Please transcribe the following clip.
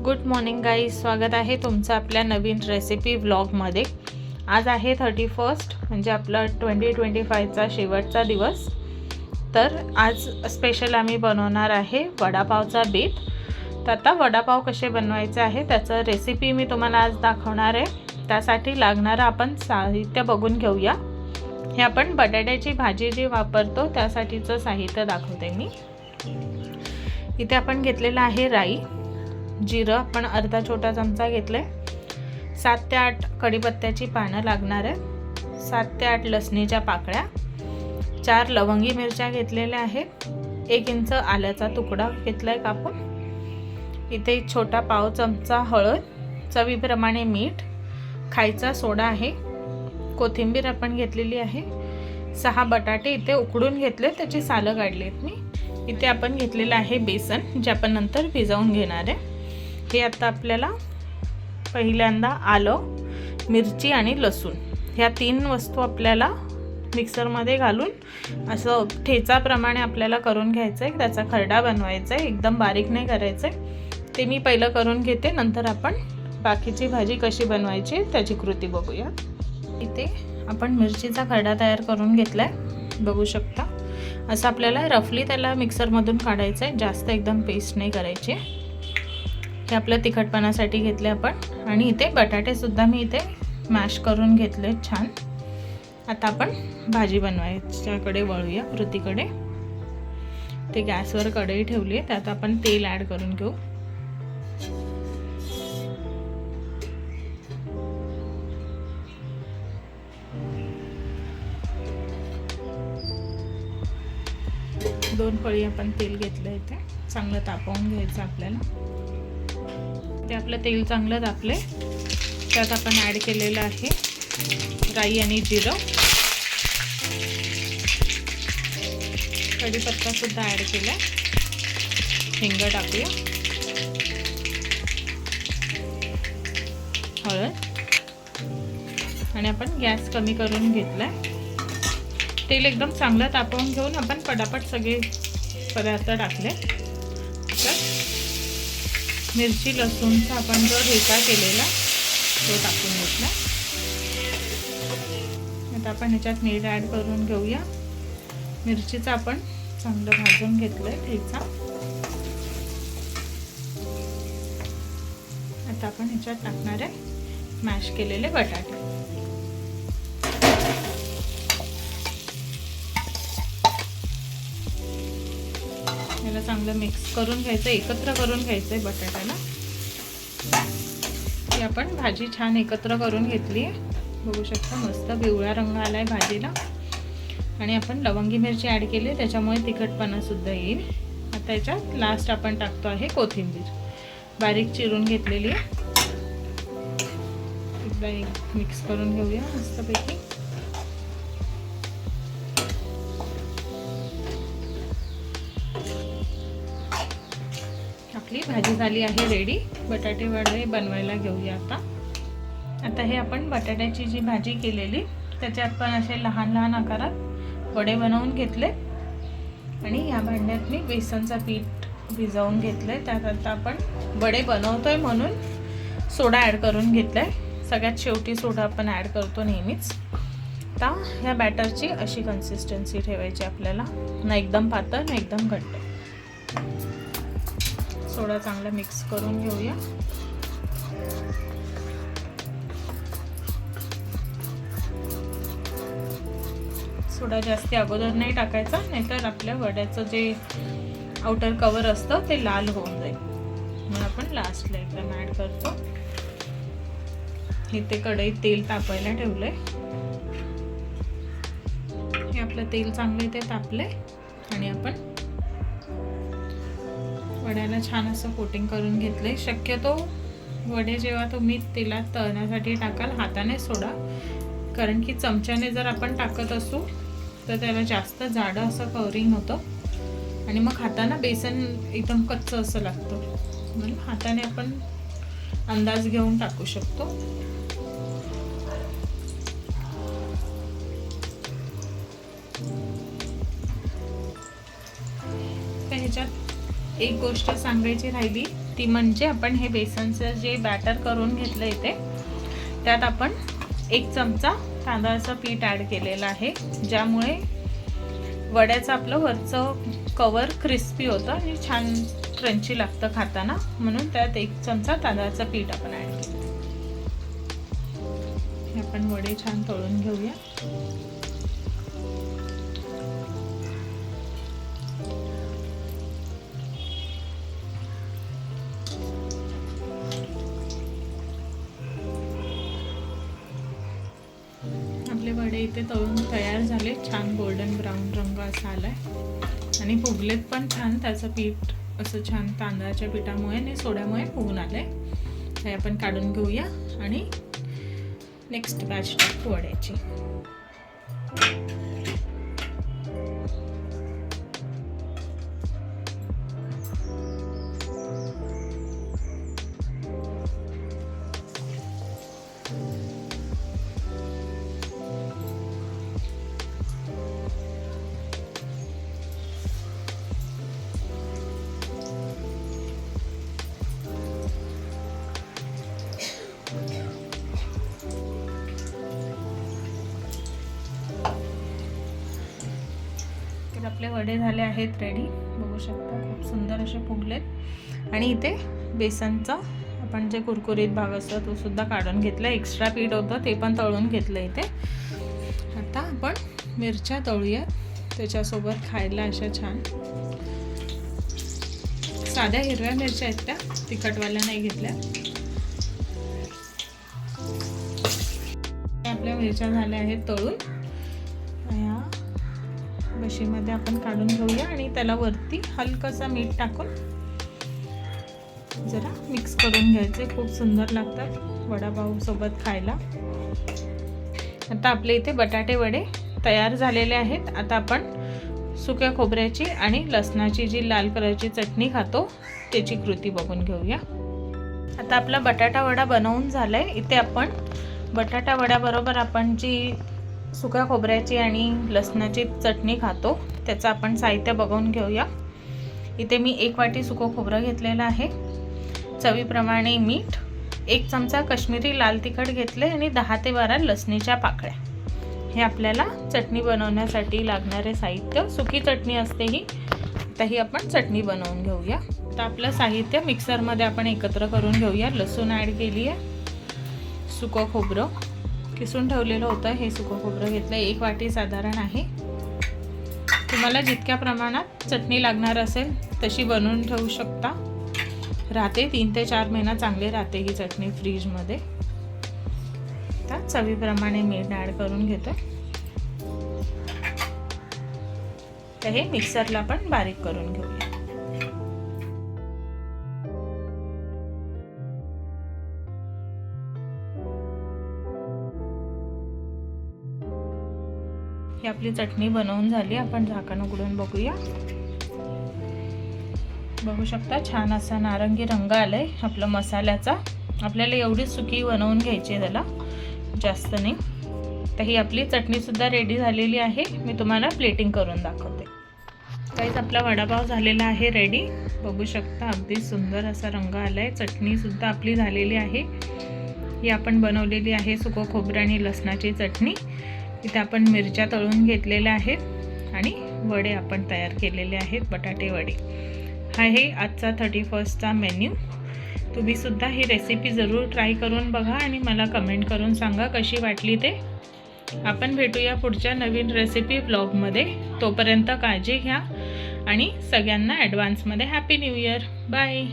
Good morning guys, स्वागत आहे तुमचं आपल्या नवीन रेसिपी व्लॉगमध्ये। आज आहे 31 म्हणजे आपला 2025चा शेवटचा दिवस। तर आज स्पेशल आम्ही बनवणार आहे वडापावचा बेत। तर आता वडापाव कसे बनवायचे आहे त्याचं रेसिपी मी तुम्हाला आज दाखवणार आहे। त्यासाठी लागणारं आपण साहित्य बघून घेऊया। हे आपण बटाट्याची भाजी जी वापरतो त्यासाठीचं साहित्य दाखवते मी। इथे आपण घेतलेलं आहे राई, जिरं आपण अर्धा छोटा चमचा घेतले, 7 ते 8 कढीपत्त्याची पानं लागणार आहे, 7 ते 8 लसणीच्या पाकळ्या, 4 लवंगी मिरच्या घेतलेल्या आहेत, 1 इंच आल्याचा तुकडा घेतलाय कापून, इथे एक छोटा पाव चमचा हळद, चवीप्रमाणे मीठ, खायचा सोडा आहे, कोथिंबीर आपण घेतलेली आहे, 6 बटाटे इथे उकडून घेतले, त्याची सालं काढलीत मी। इथे आपण घेतलेलं आहे बेसन, जे आपण नंतर भिजवून घेणार आहे। हे आता आपल्याला पहिल्यांदा आलं, मिरची आणि लसूण ह्या 3 वस्तू आपल्याला मिक्सरमध्ये घालून असं ठेचाप्रमाणे आपल्याला करून घ्यायचं आहे। त्याचा खरडा बनवायचा आहे, एकदम बारीक नाही करायचं आहे। ते मी पहिलं करून घेते, नंतर आपण बाकीची भाजी कशी बनवायची त्याची कृती बघूया। इथे आपण मिरचीचा खरडा तयार करून घेतलाय, बघू शकता। असं आपल्याला रफली त्याला मिक्सरमधून काढायचं आहे, जास्त एकदम पेस्ट नाही करायची। हे आपल्या तिखटपणासाठी घेतले आपण। आणि इथे बटाटे सुद्धा मी इथे मॅश करून घेतले छान। आता आपण भाजी बनवायच्याकडे वळूया, कृतीकडे। ते गॅसवर कढई ठेवली आहे, त्यात आपण तेल ॲड करून घेऊ। दोन पळी आपण तेल घेतलं इथे, चांगलं तापवून घ्यायचं आपल्याला। ते आपलं तेल चांगलं तापले, त्यात आपण ॲड केलेलं आहे राई आणि जिरं, कढीपत्ता सुद्धा ॲड केला, हिंग टाकूया, हळद, आणि आपण गॅस कमी करून घेतलाय। तेल एकदम चांगलं तापवून घेऊन आपण पटापट सगळे पदार्थ टाकले। मिरची लसूणचा आपण जो ठेचा केलेला तो टाकून घेतला। आता आपण ह्याच्यात मीठ ॲड करून घेऊया। मिरचीचा आपण चांगलं भाजून घेतलंय ठेचा। आता आपण ह्याच्यात टाकणार आहे मॅश केलेले बटाटे। याला चांगलं मिक्स करून घ्यायचं, एकत्र करून घ्यायचंय बटाट्याला। ही आपण भाजी छान एकत्र करून घेतली आहे, बघू शकता मस्त पिवळा रंग आलाय भाजीला। आणि आपण लवंगी मिरची ॲड केली, त्याच्यामुळे तिखटपणा सुद्धा येईल। आता याच्यात लास्ट आपण टाकतो आहे कोथिंबीर, बारीक चिरून घेतलेली आहे। एकदा मिक्स करून घेऊया मस्तपैकी। आपली भाजी झाली आहे रेडी। बटाटे वडे बनवायला घेऊया आता हे आपण बटाट्याची जी भाजी केलेली त्याच्यात पण असे लहान लहान आकारात वडे बनवून घेतले। आणि या भांड्यात मी बेसनचं पीठ भिजवून घेतलंय, त्यात आता आपण वडे बनवतोय म्हणून सोडा ॲड करून घेतलाय। सगळ्यात शेवटी सोडा आपण ॲड करतो नेहमीच। आता ह्या बॅटरची अशी कन्सिस्टन्सी ठेवायची आपल्याला, ना एकदम पातळ ना एकदम घट्ट। सोडा चांगला मिक्स करून घेऊया। सोडा जास्त अगोदर नाही टाकायचा, नाहीतर आपल्या वड्याचं जे आउटर कवर असतं ते लाल होऊन जाईल, म्हणून आपण लास्टला एकदम ॲड करतो। इथे कढईत तेल तापायला ठेवलंय, हे आपलं तेल चांगलं इथे तापलंय। आणि आपण वड्याला छान असं कोटिंग करून घेतले। शक्यतो वडे जेव्हा तुम्ही तेलात तळण्यासाठी टाकाल हाताने सोडा, कारण की चमच्याने जर आपण टाकत असू तर त्याला जास्त जाडं असं कवरिंग होतं आणि मग हाताने बेसन एकदम कच्चं असं लागतं, म्हणून हाताने आपण अंदाज घेऊन टाकू शकतो। ह्याच्यात एक गोष्ट सांगायची राहिली, ती म्हणजे आपण हे बेसनचं जे बॅटर करून घेतलं इथे, त्यात आपण 1 चमचा तांदळाचं पीठ ॲड केलेलं आहे, ज्यामुळे वड्याचं आपलं वरचं कवर क्रिस्पी होतं आणि छान क्रंची लागतं खाताना, म्हणून त्यात 1 चमचा तांदळाचं पीठ आपण ॲड केलं. हे आपण वडे छान तळून घेऊया. आपले वडे इथे तळून तयार झाले. छान गोल्डन ब्राऊन रंग असा आलाय आणि फुगलेत पण छान. त्याचं पीठ असं छान तांदळाच्या पिठामुळे आणि सोड्यामुळे फुगून आलंय. हे आपण काढून घेऊया आणि नेक्स्ट बॅच टाकू वड्याची. आपले वडे झाले आहेत रेडी. बघू शकता खूप सुंदर असे फुगलेत. आणि इथे बेसनचा आपण जे कुरकुरीत भाग असतो तो सुद्धा काढून घेतला. एक्स्ट्रा पीठ होतं ते पण तळून घेतलं इथे. आता आपण मिरच्या तळूया त्याच्यासोबत खायला अशा छान. साध्या हिरव्या मिरच्या आहेत त्या, तिखटवाल्या नाही घेतल्या. आपल्या मिरच्या झाल्या आहेत तळून. या बशीमध्ये आपण काढून घेऊया आणि त्याला वरती हलकंसं मीठ टाकून जरा मिक्स करून घ्यायचे. खूप सुंदर लागतात वडापाव सोबत खायला. आता आपले इथे बटाटे वडे तयार झालेले आहेत. आता आपण सुक्या खोबऱ्याची आणि लसणाची जी लाल कलरची चटणी खातो त्याची कृती बघून घेऊया. आता आपला बटाटा वडा बनवून झालाय. इथे आपण बटाटा वड्याबरोबर आपण जी सुक्या खोबऱ्याची आणि लसणाची चटणी खातो त्याचं आपण साहित्य बघून घेऊया. इथे मी 1 वाटी सुकं खोबरं घेतलेलं आहे, चवीप्रमाणे मीठ, 1 चमचा काश्मीरी लाल तिखट घेतले आणि 10 ते 12 लसणीच्या पाकळ्या. हे आपल्याला चटणी बनवण्यासाठी लागणारे साहित्य. सुकी चटणी असते ही. आता ही आपण चटणी बनवून घेऊया. आता आपलं साहित्य मिक्सरमध्ये आपण एकत्र करून घेऊया. लसूण ॲड केली आहे, सुकं खोबरं किसून ठेवलेलं होतं, हे सुकं खोबरं घेतलं. 1 वाटी साधारण आहे. तुम्हाला जितक्या प्रमाणात चटणी लागणार असेल तशी बनवून ठेवू शकता. राहते 3 ते 4 महिना चांगली राहते ही चटणी फ्रीजमध्ये. आता चवीप्रमाणे मीठ ॲड करून घेतो. तर हे मिक्सरला पण बारीक करून घेऊया. ही आपली चटणी बनवून झाली. आपण झाकण उघडून बघूया. बघू शकता छान असा नारंगी रंग आलाय आपला मसाल्याचा. आपल्याला एवढी सुकी बनवून घ्यायची आहे, त्याला जास्त नाही. तर ही आपली चटणी सुद्धा रेडी झालेली आहे. मी तुम्हाला प्लेटिंग करून दाखवते. काहीच आपला वडापाव झालेला आहे रेडी. बघू शकता अगदी सुंदर असा रंग आलाय. चटणी सुद्धा आपली झालेली आहे. ही आपण बनवलेली आहे सुकं खोबरं आणि लसणाची चटणी. इथे आपण मिरच्या तळून घेतलेल्या आहेत आणि वडे आपण तयार केलेले आहेत, बटाटे वडे. हा आहे आजचा 31st मेन्यू. तुम्ही सुद्धा ही रेसिपी जरूर ट्राय करून बघा आणि मला कमेंट करून सांगा कशी वाटली ते. आपण भेटूया पुढच्या नवीन रेसिपी ब्लॉगमध्ये. तोपर्यंत काळजी घ्या आणि सगळ्यांना ॲडव्हान्समध्ये हॅपी न्यू इयर. बाय.